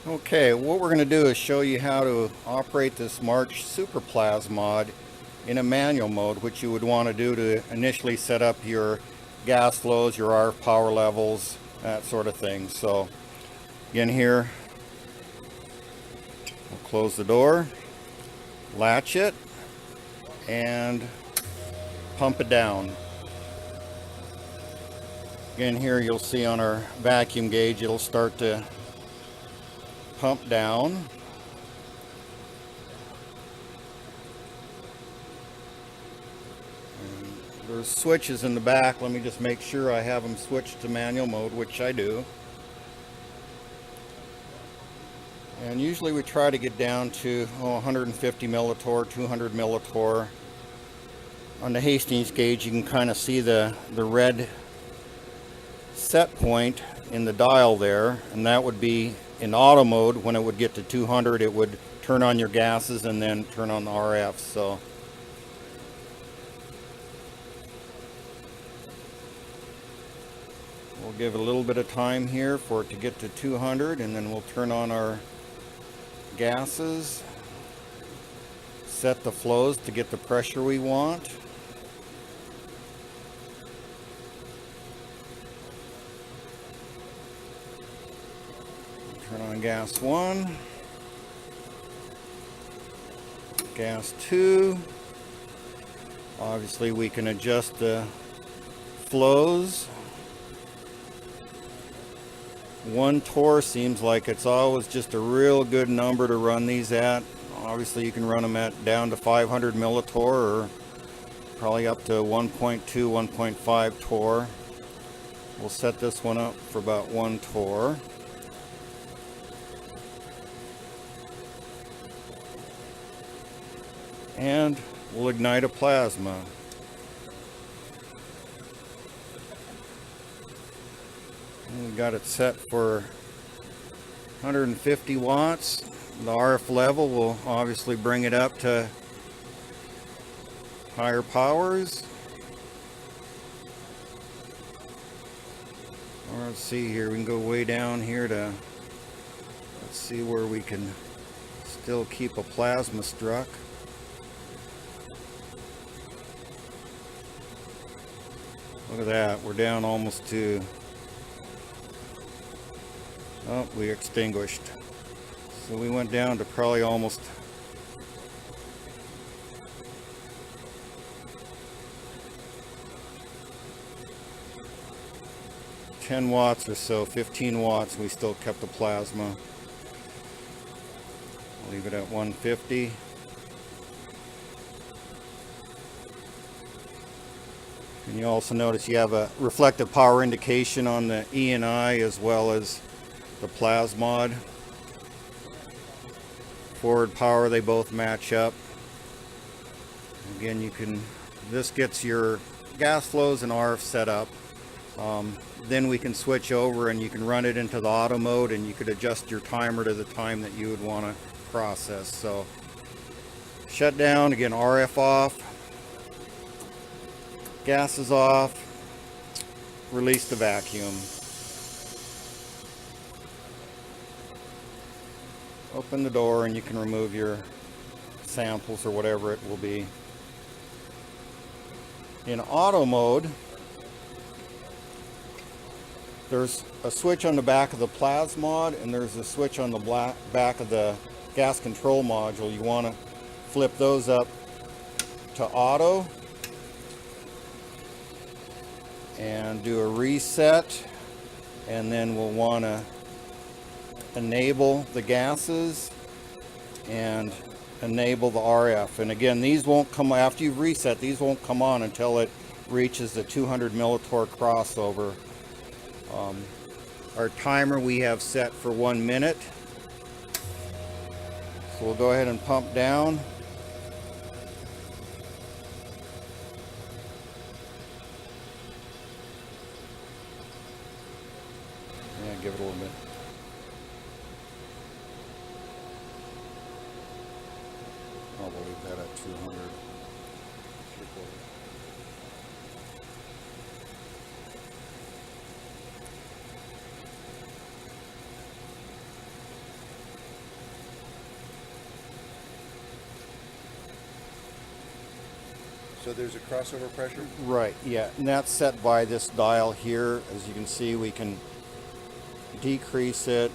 Okay, what we're going to do is show you how to operate this March Super Plasmod in a manual mode, which you would want to do to initially set up your gas flows, your RF power levels, that sort of thing. So again here, we'll close the door, latch it, and pump it down. Again here you'll see on our vacuum gauge it'll start to pump down. And there's switches in the back. Let me just make sure I have them switched to manual mode, which I do. And usually we try to get down to 150 millitorr, 200 millitorr. On the Hastings gauge you can kind of see the red set point in the dial there, and that would be in auto mode. When it would get to 200 it would turn on your gases and then turn on the RF. So we'll give it a little bit of time here for it to get to 200, and then we'll turn on our gases, set the flows to get the pressure we want. Turn on gas 1, gas 2. Obviously we can adjust the flows. 1 torr seems like it's always just a real good number to run these at. Obviously you can run them at down to 500 millitorr or probably up to 1.2, 1.5 torr. We'll set this one up for about 1 torr. And we'll ignite a plasma. And we got it set for 150 watts. The RF level will obviously bring it up to higher powers. Or let's see here, we can go way down here to, let's see where we can still keep a plasma struck. Look at that, we're down almost to, oh, we extinguished. So we went down to probably almost $10 watts or so, 15 watts, we still kept the plasma. I'll leave it at 150. And you also notice you have a reflective power indication on the E and I as well as the Plasmod. Forward power, they both match up. Again, you can, this gets your gas flows and RF set up. Then we can switch over and you can run it into the auto mode, and you could adjust your timer to the time that you would want to process. So shut down, again, RF off. Gas is off, release the vacuum. Open the door and you can remove your samples or whatever it will be. In auto mode, there's a switch on the back of the Plasmod and there's a switch on the back of the gas control module. You want to flip those up to auto and do a reset, and then we'll want to enable the gases and enable the RF. And again, these won't come after you've reset, these won't come on until it reaches the 200 millitorr crossover. Our timer we have set for 1 minute, so we'll go ahead and pump down. Give it a little bit. I'll leave that at 200. So there's a crossover pressure? Right, yeah, and that's set by this dial here. As you can see, we can decrease it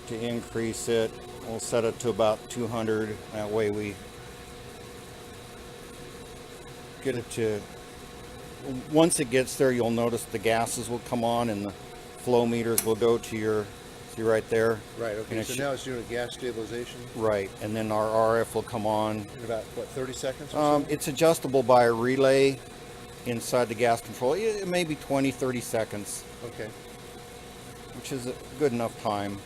to increase it. We'll set it to about 200. That way we get it to, once it gets there, you'll notice the gases will come on and the flow meters will go to your, see right there? Right, okay, so now it's doing a gas stabilization? Right, and then our RF will come on. In about, what, 30 seconds or so? It's adjustable by a relay inside the gas control. It may be 20, 30 seconds. Okay. Which is a good enough time.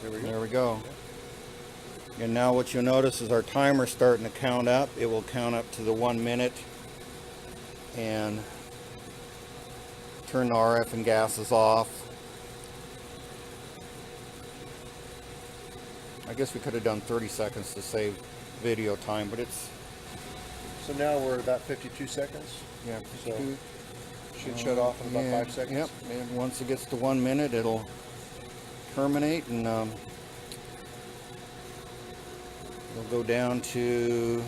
There we go. And now what you'll notice is our timer's starting to count up. It will count up to the 1 minute and turn the RF and gases off. I guess we could have done 30 seconds to save video time, but it's... So now we're at about 52 seconds? Yeah, so should shut off in about 5 seconds? Yep, and once it gets to 1 minute, it'll terminate, and it'll go down to,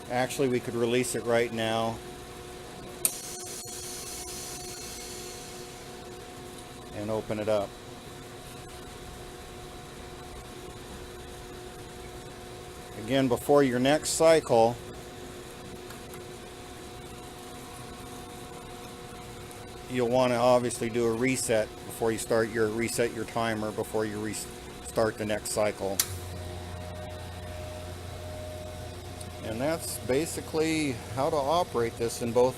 actually we could release it right now. And open it up. Again, before your next cycle, you'll want to obviously do a reset before you reset your timer before you restart the next cycle. And that's basically how to operate this in both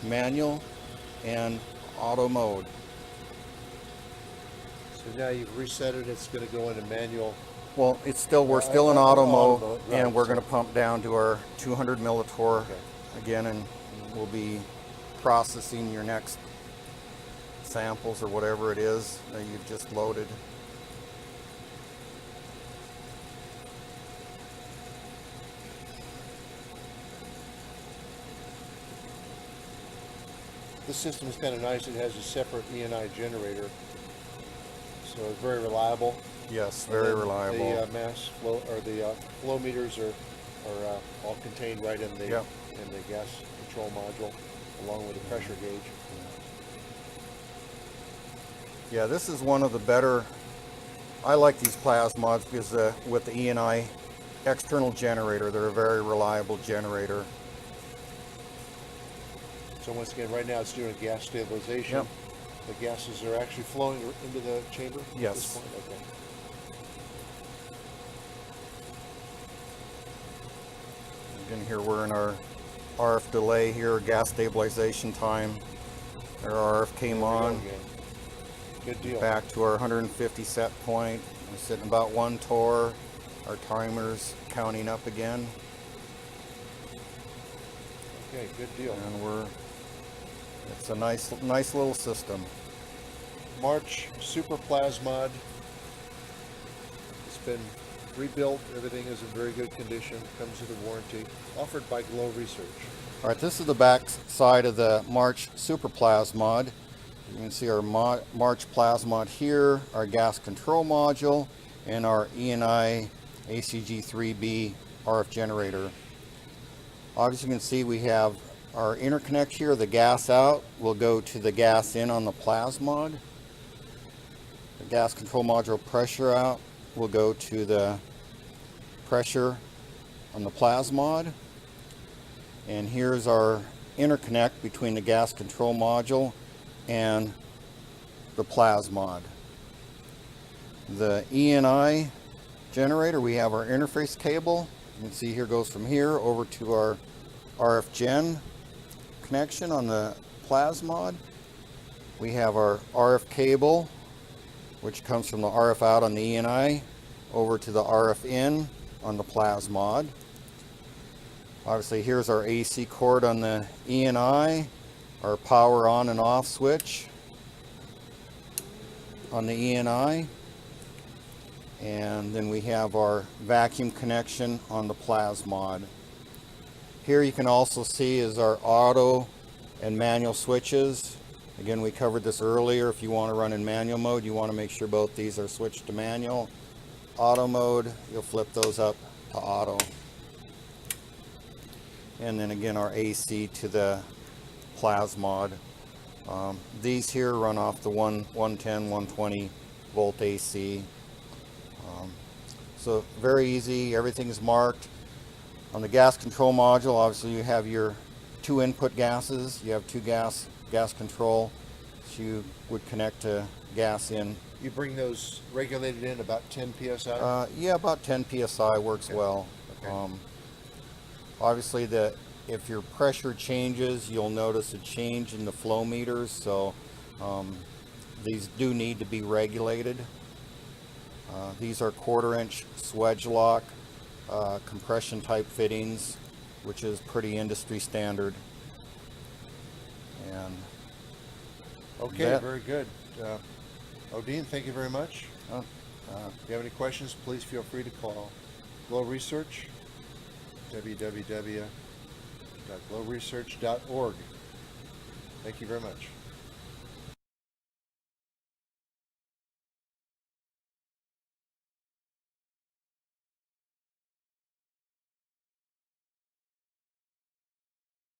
manual and auto mode. So now you've reset it, it's going to go into manual. Well, it's still, we're still in auto mode, right, and we're going to pump down to our 200 millitorr again, and we'll be processing your next samples or whatever it is that you've just loaded. This system is kind of nice. It has a separate E&I generator, so it's very reliable. Yes, very reliable. The mass flow, or the flow meters are all contained right in the gas control module, along with the pressure gauge. Yeah, this is one of the better. I like these Plasmods because with the E&I external generator, they're a very reliable generator. So once again, right now it's doing gas stabilization. Yep. The gases are actually flowing into the chamber yes. At this point? Okay. Again, here we're in our RF delay here, gas stabilization time. Our RF came on. Good deal. Back to our 150 set point. We're sitting about 1 torr. Our timer's counting up again. Okay, good deal. And it's a nice little system. March Super Plasmod. It's been rebuilt. Everything is in very good condition. Comes with a warranty. Offered by Glow Research. All right, this is the back side of the March Super Plasmod. You can see our March Plasmod here, our gas control module, and our E&I ACG3B RF generator. Obviously you can see we have our interconnect here. The gas out will go to the gas in on the Plasmod. The gas control module pressure out will go to the pressure on the Plasmod. And here's our interconnect between the gas control module and the Plasmod. The E&I generator, we have our interface cable. You can see here goes from here over to our RF gen connection on the Plasmod. We have our RF cable, which comes from the RF out on the E&I over to the RF in on the Plasmod. Obviously here's our AC cord on the E&I, our power on and off switch on the E&I, and then we have our vacuum connection on the Plasmod. Here you can also see is our auto and manual switches. Again, we covered this earlier. If you want to run in manual mode, you want to make sure both these are switched to manual. Auto mode, you'll flip those up to auto. And then again, our AC to the Plasmod. These here run off the 110, 120 volt AC. So very easy, everything's marked. On the gas control module, obviously you have your 2 input gases. You have 2 gas control. So you would connect to gas in. You bring those regulated in about 10 psi? Yeah, about 10 psi works well. Okay. Obviously, if your pressure changes, you'll notice a change in the flow meters. So these do need to be regulated. These are 1/4-inch swedge lock compression type fittings, which is pretty industry standard. And okay, very good. Odin, thank you very much. If you have any questions, please feel free to call Glow Research, www.glowresearch.org. Thank you very much.